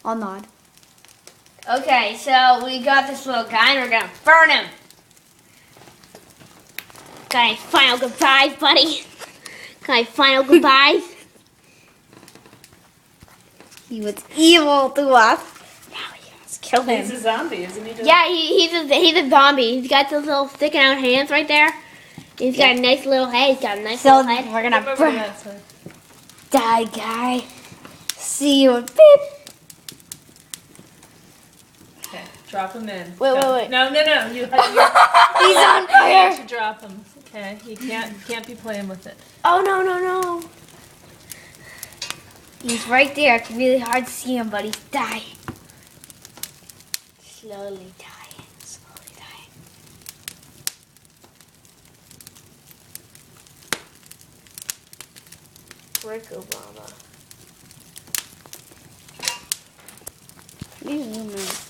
I'll nod. Okay, so we got this little guy and we're gonna burn him. Got any final goodbyes, buddy? Got any final goodbyes? He was evil to us. Now let's kill He's him. a zombie, isn't he? Yeah, he's a zombie. He's got those little sticking out hands right there. He's got a nice little head. He's got a nice So little head. we're gonna Come over to burn. that side. Die, guy. See you. Beep. Okay, drop him in. Wait, Go. wait. No. You He's on fire. to drop him. Okay, you can't be playing with it. Oh no. He's right there. It's really hard to see him, but he's dying. Slowly dying. Rick Obama. These humans.